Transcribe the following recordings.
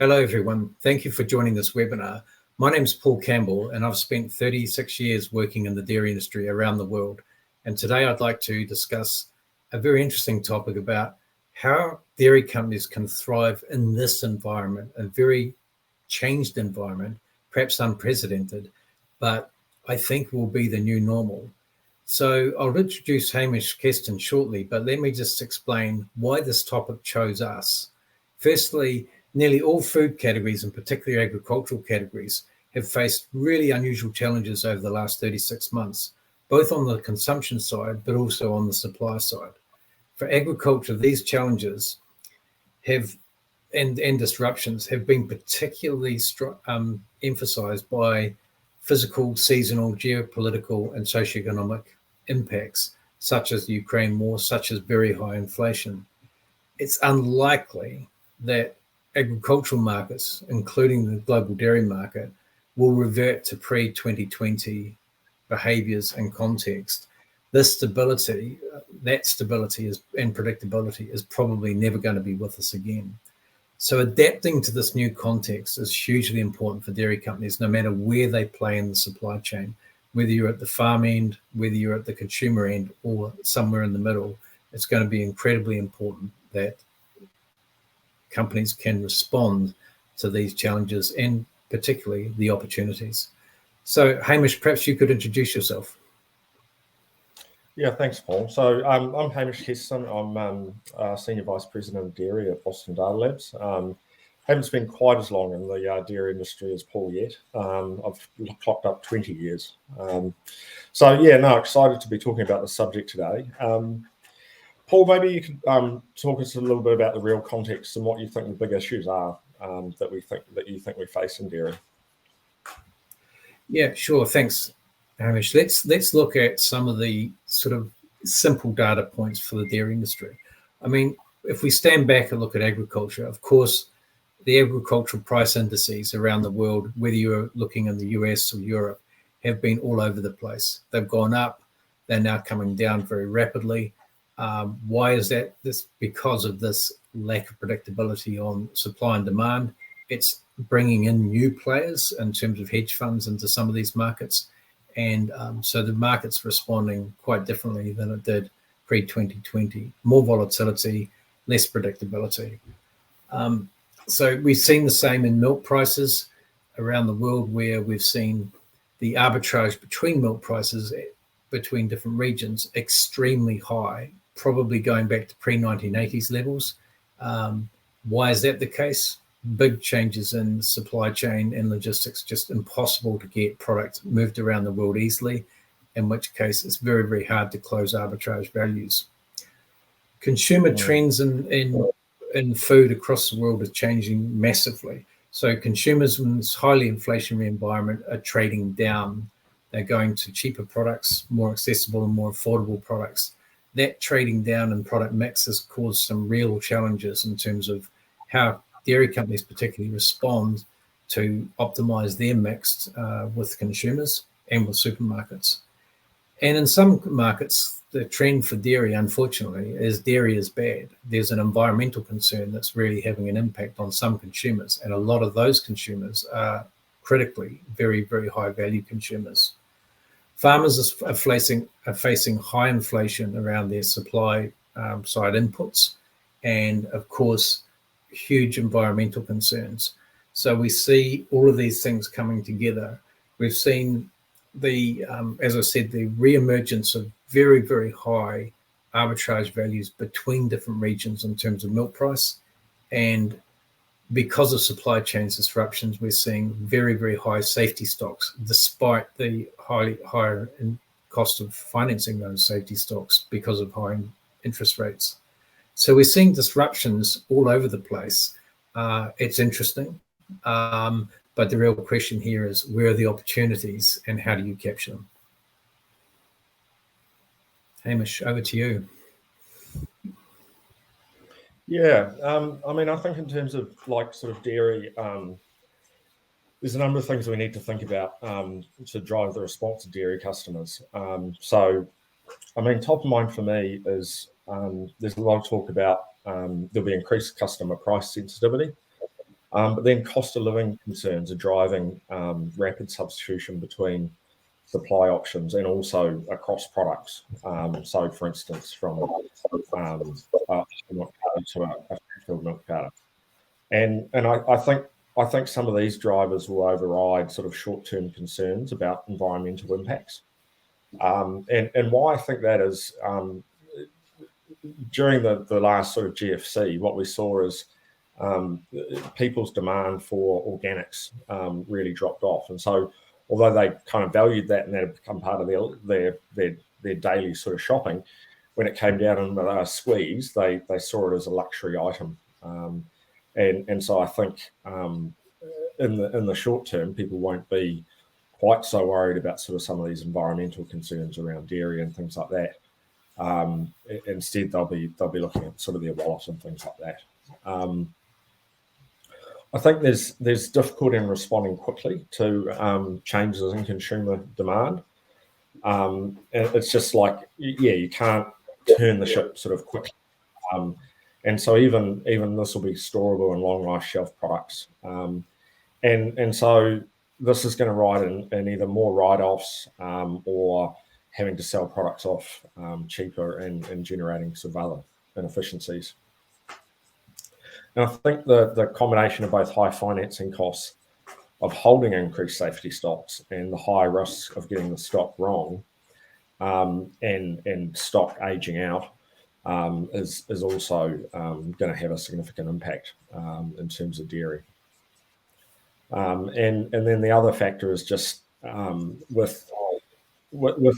Hello, everyone. Thank you for joining this webinar. My name is Paul Campbell, and I've spent 36 years working in the dairy industry around the world. And today I'd like to discuss a very interesting topic about how dairy companies can thrive in this environment, a very changed environment, perhaps unprecedented, but I think will be the new normal. So I'll introduce Hamish Keston shortly, but let me just explain why this topic chose us. Firstly, nearly all food categories, and particularly agricultural categories, have faced really unusual challenges over the last 36 months, both on the consumption side, but also on the supply side. For agriculture, these challenges have and disruptions have been particularly emphasized by physical, seasonal, geopolitical, and socioeconomic impacts, such as the Ukraine war, such as very high inflation. It's unlikely that agricultural markets, including the global dairy market, will revert to pre-2020 behaviours and context. This stability, and predictability is probably never going to be with us again. So adapting to this new context is hugely important for dairy companies, no matter where they play in the supply chain, whether you're at the farm end, whether you're at the consumer end, or somewhere in the middle. It's going to be incredibly important that companies can respond to these challenges and particularly the opportunities. So Hamish, perhaps you could introduce yourself. Yeah, thanks, Paul. So I'm Hamish Keston. I'm Senior Vice President of Dairy at Boston Data Labs. Haven't spent quite as long in the dairy industry as Paul yet. I've clocked up 20 years. Excited to be talking about the subject today. Paul, maybe you could talk us a little bit about the real context and what you think the big issues are that you think we face in dairy. Yeah, sure. Thanks, Hamish. Let's look at some of the sort of simple data points for the dairy industry. I mean, if we stand back and look at agriculture, of course, the agricultural price indices around the world, whether you're looking in the US or Europe, have been all over the place. They've gone up. They're now coming down very rapidly. Why is that? This because of this lack of predictability on supply and demand. It's bringing in new players in terms of hedge funds into some of these markets. And so the market's responding quite differently than it did pre-2020. More volatility, less predictability. So we've seen the same in milk prices around the world, where we've seen the arbitrage between milk prices between different regions extremely high, probably going back to pre-1980s levels. Why is that the case? Big changes in supply chain and logistics, just impossible to get product moved around the world easily, in which case it's very, very hard to close arbitrage values. Consumer trends in food across the world are changing massively. So consumers in this highly inflationary environment are trading down. They're going to cheaper products, more accessible and more affordable products. That trading down in product mix has caused some real challenges in terms of how dairy companies particularly respond to optimize their mix with consumers and with supermarkets. And in some markets, the trend for dairy, unfortunately, is dairy is bad. There's an environmental concern that's really having an impact on some consumers. And a lot of those consumers are critically very, very high value consumers. Farmers are facing high inflation around their supply side inputs, and of course, huge environmental concerns. So we see all of these things coming together. We've seen as I said, the re-emergence of very, very high arbitrage values between different regions in terms of milk price. And because of supply chain disruptions, we're seeing very, very high safety stocks, despite the higher cost of financing those safety stocks because of high interest rates. So we're seeing disruptions all over the place. It's interesting. But the real question here is, where are the opportunities and how do you capture them? Hamish, over to you. Yeah, I think in terms of sort of dairy, there's a number of things we need to think about to drive the response to dairy customers. Top of mind for me is there's a lot of talk about there'll be increased customer price sensitivity. But then cost of living concerns are driving rapid substitution between supply options and also across products. So, for instance, from a milk powder to a filled milk powder, and I think some of these drivers will override sort of short-term concerns about environmental impacts. And why I think that is, during the last sort of GFC, what we saw is people's demand for organics really dropped off. And so although they kind of valued that and that had become part of their daily sort of shopping, when it came down and they were squeezed, they saw it as a luxury item. And so I think in the short term, people won't be quite so worried about sort of some of these environmental concerns around dairy and things like that. Instead, they'll be looking at sort of their wallet and things like that. I think there's difficulty in responding quickly to changes in consumer demand. And it's just like, you can't turn the ship sort of quickly. And so even this will be storable and long life shelf products. And so this is going to ride in either more write-offs or having to sell products off cheaper and generating sort of other inefficiencies. And I think the combination of both high financing costs of holding increased safety stocks and the high risk of getting the stock wrong and stock aging out is also going to have a significant impact in terms of dairy. And then the other factor is just with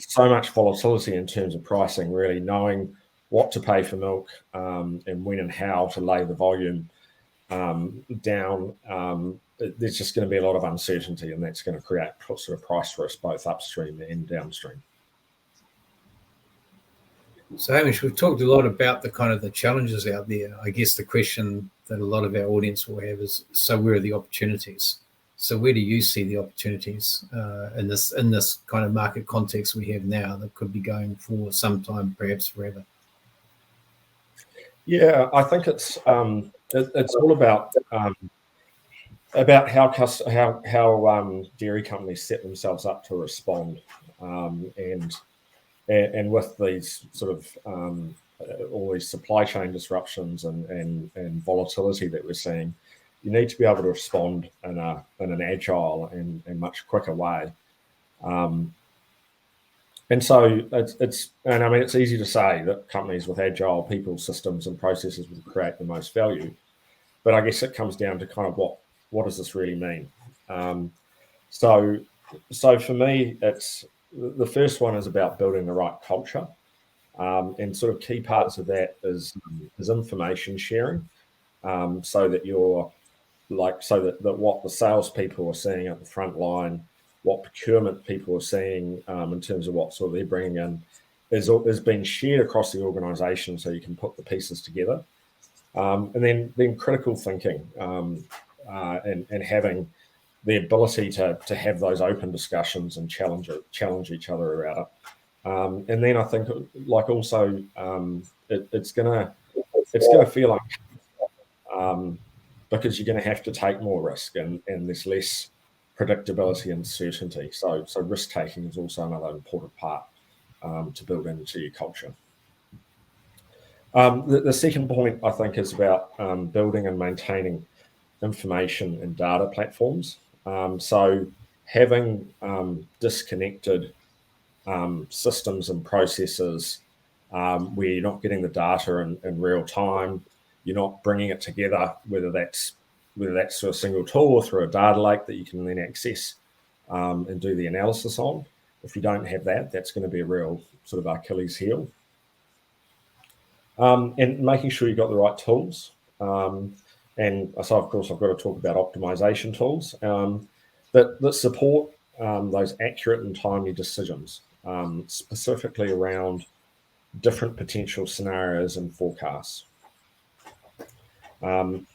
so much volatility in terms of pricing, really knowing what to pay for milk and when and how to lay the volume down, there's just going to be a lot of uncertainty, and that's going to create sort of price risk both upstream and downstream. So, Hamish, we've talked a lot about the kind of the challenges out there. I guess the question that a lot of our audience will have is, so where are the opportunities? So where do you see the opportunities in this kind of market context we have now that could be going for some time, perhaps forever? Yeah, I think it's all about how dairy companies set themselves up to respond, and with these sort of all these supply chain disruptions and volatility that we're seeing, you need to be able to respond in an agile and much quicker way. And so it's easy to say that companies with agile people, systems, and processes will create the most value, but I guess it comes down to kind of what does this really mean? So for me, it's the first one is about building the right culture, and sort of key parts of that is information sharing, so that what the salespeople are seeing at the front line, what procurement people are seeing in terms of what sort of they're bringing in, is being shared across the organisation, so you can put the pieces together, and then critical thinking and having the ability to have those open discussions and challenge each other about it. And then I think also it's gonna feel like because you're going to have to take more risk and there's less predictability and certainty. So risk taking is also another important part to build into your culture. The second point I think is about building and maintaining information and data platforms. So having disconnected systems and processes where you're not getting the data in real time, you're not bringing it together, whether that's through a single tool or through a data lake that you can then access and do the analysis on. If you don't have that, that's going to be a real sort of Achilles heel. And making sure you've got the right tools. And so, of course, I've got to talk about optimization tools that support those accurate and timely decisions, specifically around different potential scenarios and forecasts. And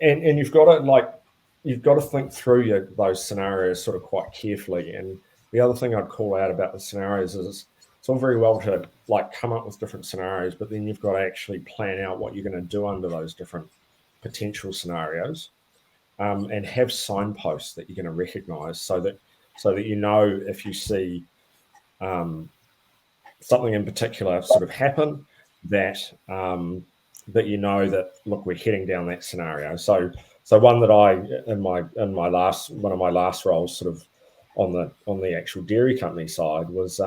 you've got to think through those scenarios sort of quite carefully. And the other thing I'd call out about the scenarios is it's all very well to come up with different scenarios, but then you've got to actually plan out what you're going to do under those different potential scenarios, and have signposts that you're going to recognise, so that you know if you see something in particular sort of happen, that that you know that, look, we're heading down that scenario. So one that I in my last roles, sort of on the actual dairy company side, was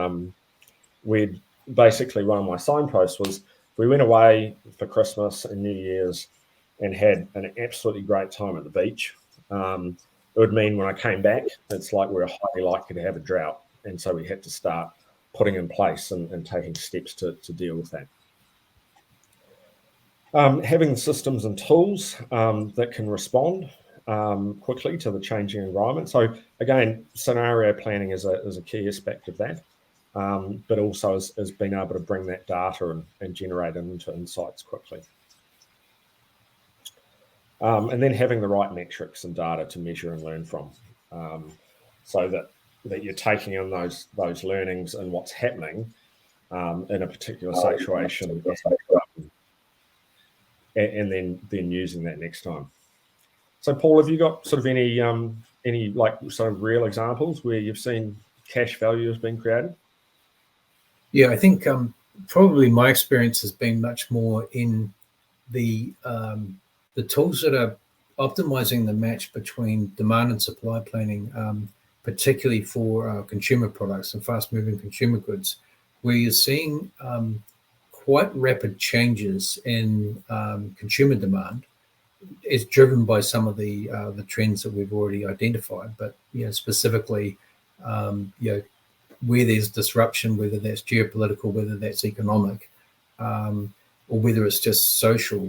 we'd basically, one of my signposts was, we went away for Christmas and New Year's and had an absolutely great time at the beach. It would mean when I came back, it's like we're highly likely to have a drought, and so we had to start putting in place and taking steps to deal with that. Having the systems and tools that can respond quickly to the changing environment. So again, scenario planning is a key aspect of that, but also is being able to bring that data and generate it into insights quickly. And then having the right metrics and data to measure and learn from, so that you're taking in those learnings and what's happening in a particular situation, and then using that next time. So, Paul, have you got sort of any like sort of real examples where you've seen cash value has been created? Yeah, I think probably my experience has been much more in the tools that are optimizing the match between demand and supply planning, particularly for consumer products and fast-moving consumer goods, where you're seeing quite rapid changes in consumer demand. Is driven by some of the trends that we've already identified, but specifically, where there's disruption, whether that's geopolitical, whether that's economic, or whether it's just social,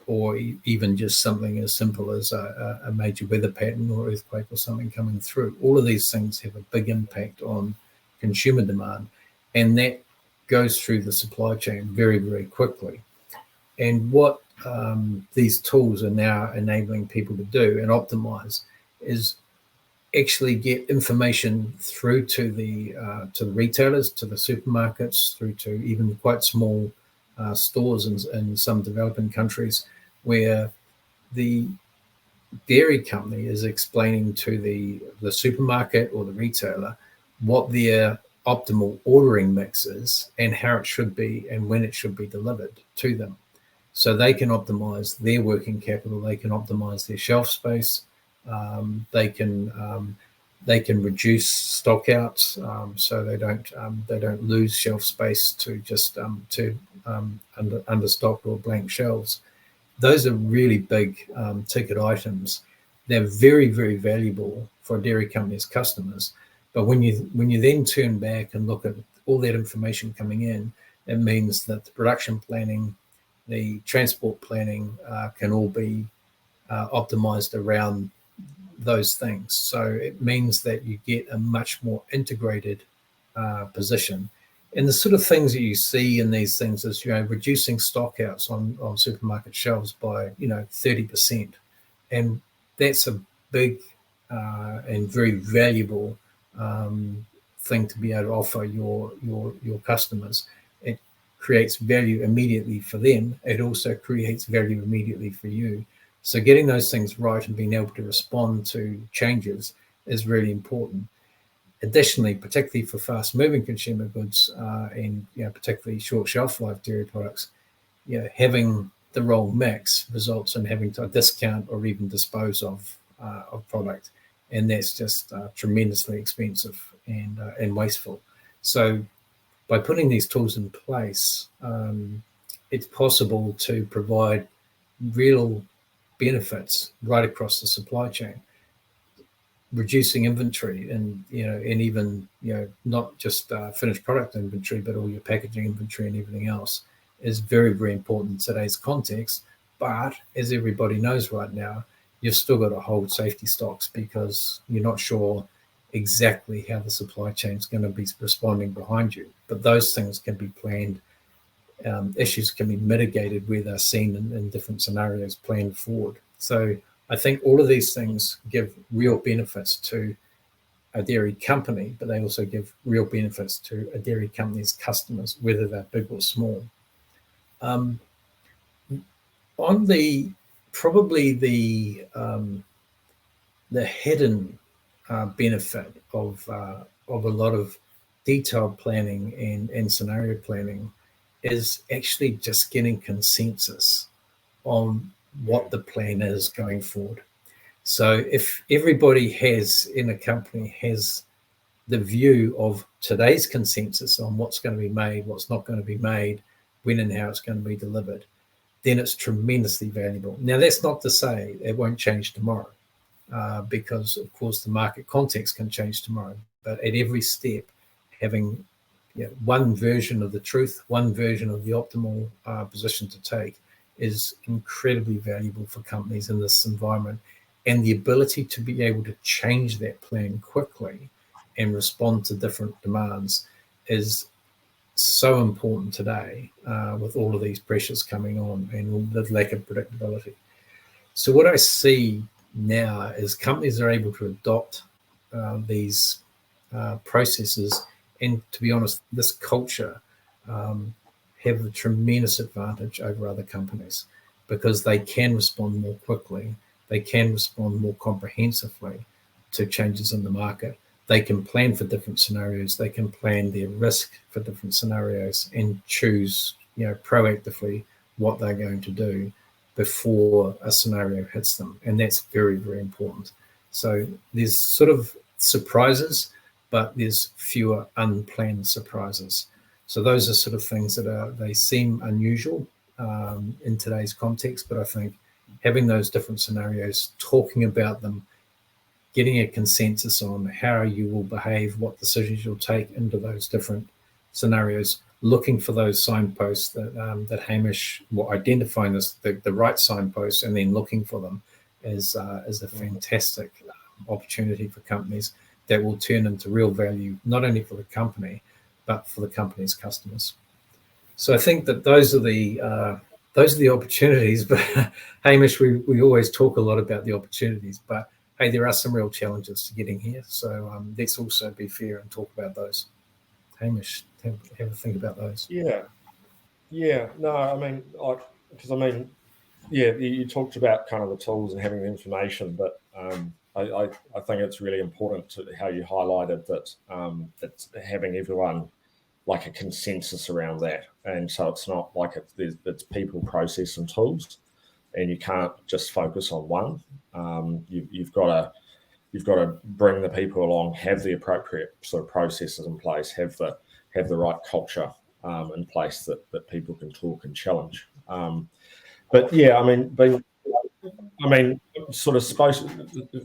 or even just something as simple as a major weather pattern or earthquake or something coming through. All of these things have a big impact on consumer demand, and that goes through the supply chain very, very quickly. And what these tools are now enabling people to do and optimize is actually get information through to the retailers, to the supermarkets, through to even quite small stores in some developing countries, where the dairy company is explaining to the supermarket or the retailer what their optimal ordering mix is and how it should be and when it should be delivered to them. So they can optimize their working capital, they can optimize their shelf space, they can reduce stock outs, so they don't lose shelf space to just understocked or blank shelves. Those are really big ticket items. They're very, very valuable for a dairy company's customers. But when you then turn back and look at all that information coming in, it means that the production planning, the transport planning can all be optimized around those things. So it means that you get a much more integrated position. And the sort of things that you see in these things is, reducing stock outs on supermarket shelves by, 30%. And that's a big and very valuable thing to be able to offer your customers. It creates value immediately for them. It also creates value immediately for you. So getting those things right and being able to respond to changes is really important. Additionally, particularly for fast-moving consumer goods and particularly short shelf life dairy products, having the wrong mix results in having to discount or even dispose of product, and that's just tremendously expensive and wasteful. So by putting these tools in place, it's possible to provide real benefits right across the supply chain, reducing inventory and even not just finished product inventory, but all your packaging inventory and everything else is very, very important in today's context. But as everybody knows right now, you've still got to hold safety stocks because you're not sure exactly how the supply chain is going to be responding behind you. But those things can be planned. Issues can be mitigated where they're seen in different scenarios planned forward. So I think all of these things give real benefits to a dairy company, but they also give real benefits to a dairy company's customers, whether they're big or small. on the probably the hidden benefit of a lot of detailed planning and scenario planning is actually just getting consensus on what the plan is going forward. So if everybody in a company has the view of today's consensus on what's going to be made, what's not going to be made, when and how it's going to be delivered, then it's tremendously valuable. Now, that's not to say it won't change tomorrow, because, of course, the market context can change tomorrow. But at every step, having one version of the truth, one version of the optimal position to take is incredibly valuable for companies in this environment. And the ability to be able to change that plan quickly and respond to different demands is so important today, with all of these pressures coming on and the lack of predictability. So what I see now is companies are able to adopt these processes, and to be honest, this culture have a tremendous advantage over other companies because they can respond more quickly. They can respond more comprehensively to changes in the market. They can plan for different scenarios. They can plan their risk for different scenarios and choose, proactively what they're going to do before a scenario hits them. And that's very, very important. So there's sort of surprises, but there's fewer unplanned surprises. So those are sort of things that they seem unusual in today's context, but I think having those different scenarios, talking about them, getting a consensus on how you will behave, what decisions you'll take into those different scenarios, looking for those signposts that Hamish, identifying the right signposts and then looking for them is a fantastic opportunity for companies that will turn into real value, not only for the company, but for the company's customers. So I think that those are the opportunities. But Hamish, we always talk a lot about the opportunities, but hey, there are some real challenges to getting here. So let's also be fair and talk about those. Hamish, have a think about those. Yeah. No, I mean, you talked about kind of the tools and having the information, but I think it's really important to how you highlighted that it's having everyone like a consensus around that, and so it's not like it's people, process, and tools, and you can't just focus on one. You've got to bring the people along, have the appropriate sort of processes in place, have the right culture in place that people can talk and challenge. But yeah, I mean, sort of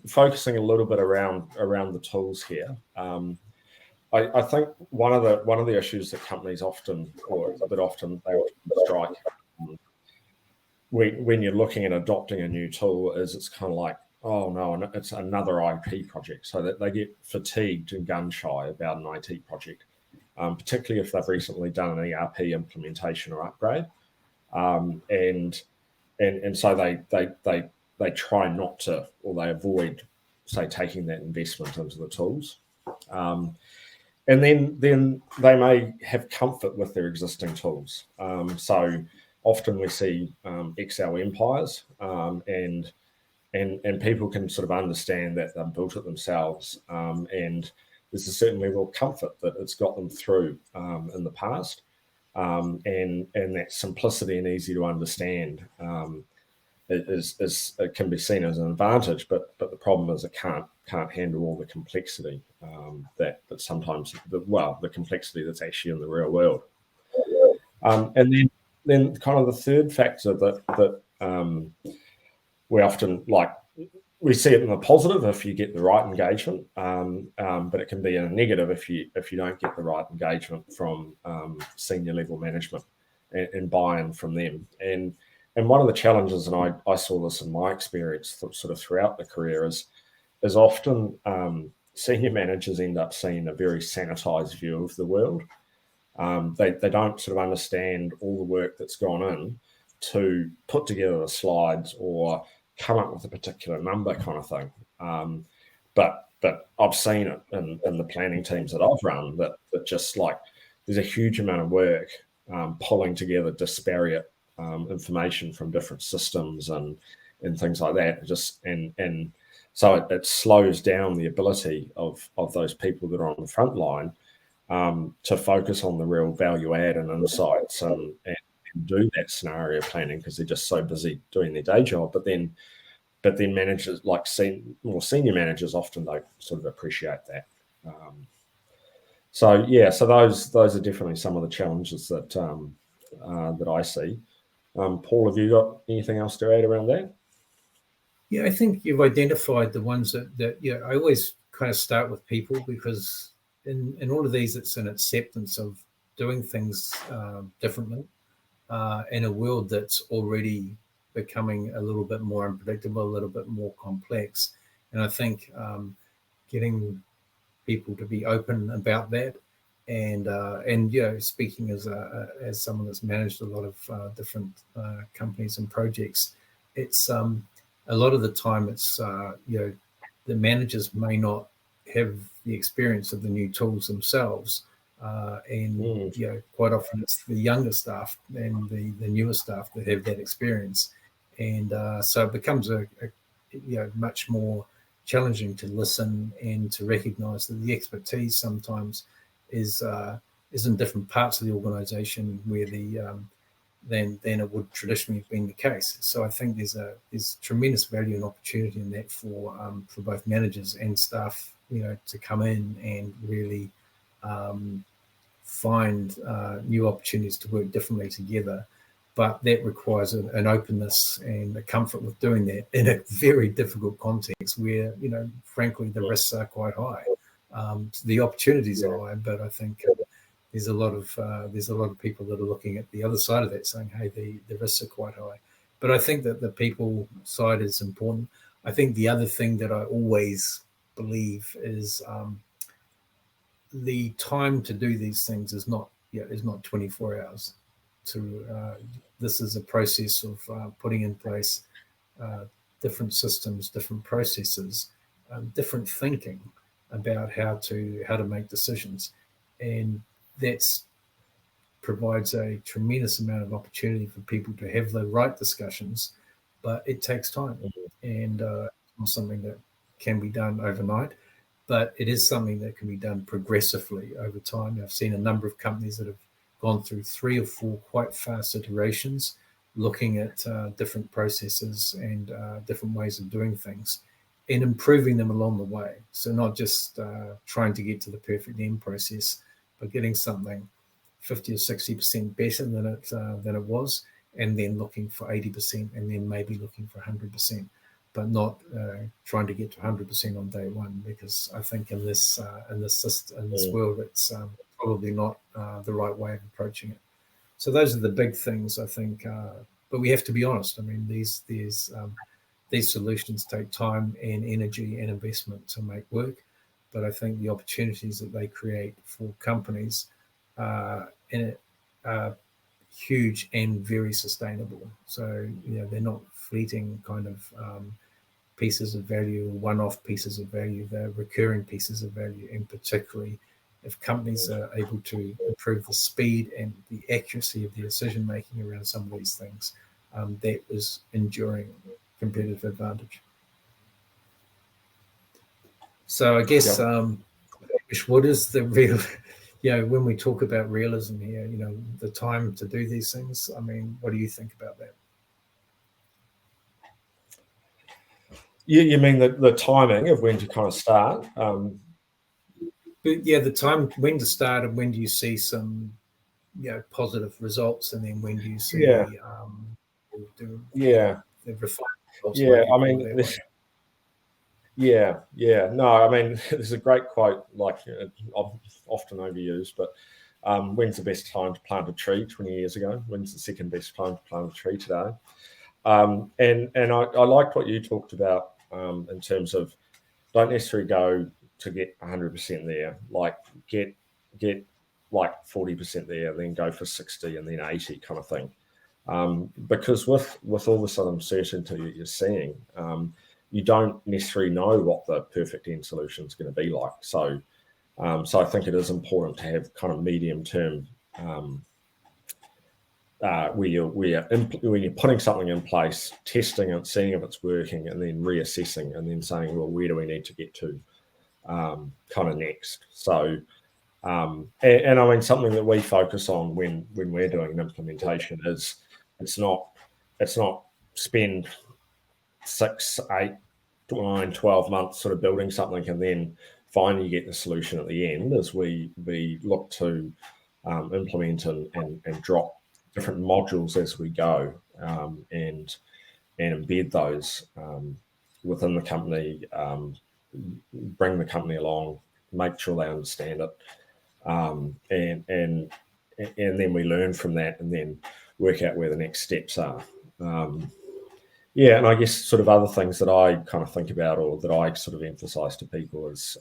focusing a little bit around the tools here. I think one of the issues that companies often strike when you're looking at adopting a new tool is it's kind of like, oh no, it's another IT project, so that they get fatigued and gun shy about an IT project, particularly if they've recently done an ERP implementation or upgrade, and so they try not to, or they avoid, say, taking that investment into the tools. And then they may have comfort with their existing tools. So often we see Excel empires, and people can sort of understand that they've built it themselves, and there's a certain level of comfort that it's got them through in the past, and that simplicity and easy to understand it can be seen as an advantage, but the problem is it can't handle all the complexity that sometimes the complexity that's actually in the real world. And then kind of the third factor that we often we see it in the positive if you get the right engagement, but it can be in a negative if you don't get the right engagement from senior level management and buy-in from them. And one of the challenges, and I saw this in my experience sort of throughout the career, is often senior managers end up seeing a very sanitized view of the world. They don't sort of understand all the work that's gone in to put together the slides or come up with a particular number kind of thing. But I've seen it in the planning teams that I've run that just like there's a huge amount of work pulling together disparate information from different systems and things like that. And so it slows down the ability of those people that are on the front line to focus on the real value add and insights and do that scenario planning, because they're just so busy doing their day job. But then managers, like more senior managers, often don't sort of appreciate that. So those are definitely some of the challenges that that I see. Paul, have you got anything else to add around that? Yeah, I think you've identified the ones that I always kind of start with people, because in all of these, it's an acceptance of doing things differently in a world that's already becoming a little bit more unpredictable, a little bit more complex. And I think getting people to be open about that, and speaking as someone that's managed a lot of different companies and projects, it's a lot of the time it's the managers may not have the experience of the new tools themselves, and quite often it's the younger staff and the newer staff that have that experience, and so it becomes a much more challenging to listen and to recognise that the expertise sometimes is in different parts of the organisation where than it would traditionally have been the case. So I think there's tremendous value and opportunity in that for both managers and staff, to come in and really find new opportunities to work differently together. But that requires an openness and a comfort with doing that in a very difficult context where, frankly, the risks are quite high. The opportunities are high, but I think there's a lot of people that are looking at the other side of that, saying, "Hey, the risks are quite high." But I think that the people side is important. I think the other thing that I always believe is the time to do these things is not 24 hours. This is a process of putting in place different systems, different processes, different thinking about how to make decisions, and that provides a tremendous amount of opportunity for people to have the right discussions, but it takes time, and it's not something that can be done overnight, but it is something that can be done progressively over time. I've seen a number of companies that have gone through 3 or 4 quite fast iterations, looking at different processes and different ways of doing things, and improving them along the way. So not just trying to get to the perfect end process, but getting something 50 or 60% better than it was, and then looking for 80%, and then maybe looking for 100%, but not trying to get to 100% on day one, because I think in this world, it's probably not the right way of approaching it. So those are the big things, I think. But we have to be honest. I mean, these solutions take time and energy and investment to make work. But I think the opportunities that they create for companies are huge and very sustainable. So they're not fleeting kind of pieces of value, one-off pieces of value. They're recurring pieces of value, and particularly if companies are able to improve the speed and the accuracy of the decision making around some of these things, that is enduring competitive advantage. So I guess, what is the real, when we talk about realism here, the time to do these things, I mean, what do you think about that? You mean the timing of when to kind of start? The time when to start, and when do you see some positive results, and then when do you see the refined results? I mean, no, I mean, there's a great quote, like often overused, but when's the best time to plant a tree 20 years ago? When's the second best time to plant a tree today? And I liked what you talked about in terms of don't necessarily go to get 100% there, like get like 40% there, then go for 60 and then 80 kind of thing. Because with all this uncertainty that you're seeing, you don't necessarily know what the perfect end solution is going to be like. So I think it is important to have kind of medium term where you're putting something in place, testing it, seeing if it's working, and then reassessing, and then saying, well, where do we need to get to kind of next? So, and I mean, something that we focus on when we're doing an implementation is it's not spend 6, 8, 9, 12 months sort of building something and then finally get the solution at the end, as we look to implement and drop different modules as we go, and embed those within the company, bring the company along, make sure they understand it, and then we learn from that and then work out where the next steps are. And I guess sort of other things that I kind of think about, or that I sort of emphasize to people, is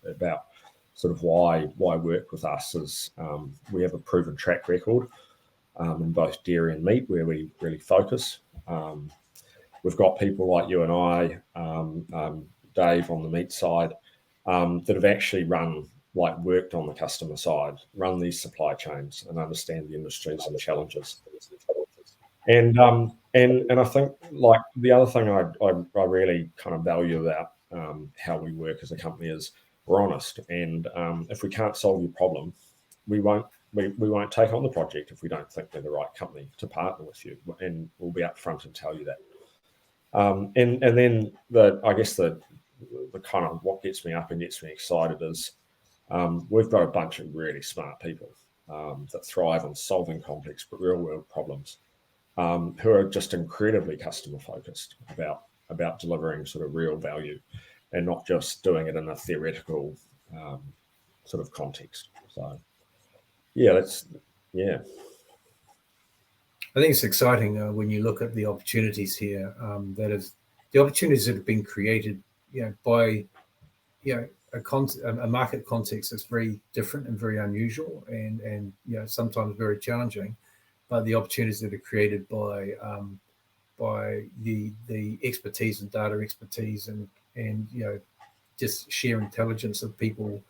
about sort of why work with us is we have a proven track record in both dairy and meat, where we really focus. We've got people like you and I, Dave on the meat side, that have actually worked on the customer side, run these supply chains, and understand the industries and challenges. And I think, like, the other thing I really kind of value about how we work as a company is we're honest. And if we can't solve your problem, we won't take on the project if we don't think we're the right company to partner with you, and we'll be upfront and tell you that. And then I guess the kind of what gets me up and gets me excited is we've got a bunch of really smart people that thrive on solving complex but real world problems, who are just incredibly customer focused about delivering sort of real value, and not just doing it in a theoretical sort of context. So I think it's exciting when you look at the opportunities here. The opportunities that have been created, by a market context that's very different and very unusual, and sometimes very challenging. But the opportunities that are created by the expertise and data expertise and just sheer intelligence of people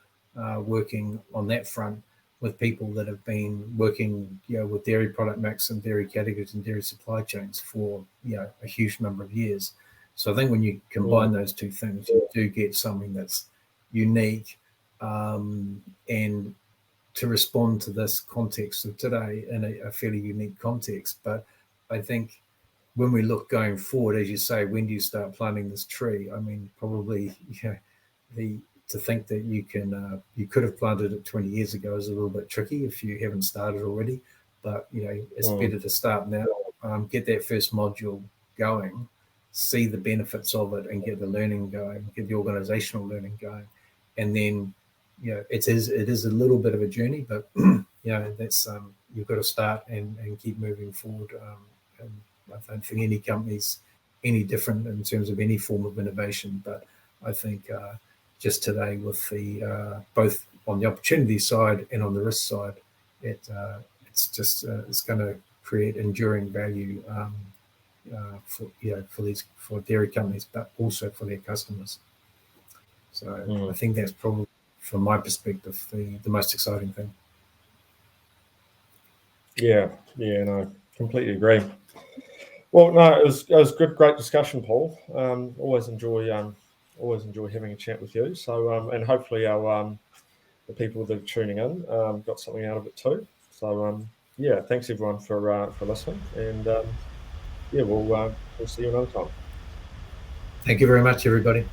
working on that front, with people that have been working with dairy product mix and dairy categories and dairy supply chains for a huge number of years. So I think when you combine those two things, you do get something that's unique, and to respond to this context of today in a fairly unique context. But I think when we look going forward, as you say, when do you start planting this tree? I mean, probably to think that you could have planted it 20 years ago is a little bit tricky if you haven't started already. But it's better to start now, get that first module going, see the benefits of it, and get the learning going, get the organizational learning going, and then it is a little bit of a journey, but that's you've got to start and keep moving forward. And I don't think any company's any different in terms of any form of innovation, but I think just today, with the both on the opportunity side and on the risk side, it's going to create enduring value for dairy companies, but also for their customers. So I think that's probably, from my perspective, the most exciting thing. No, completely agree. Well, no, it was great discussion, Paul. Always enjoy having a chat with you. So and hopefully the people that are tuning in got something out of it too. So thanks everyone for listening, and we'll see you another time. Thank you very much, everybody.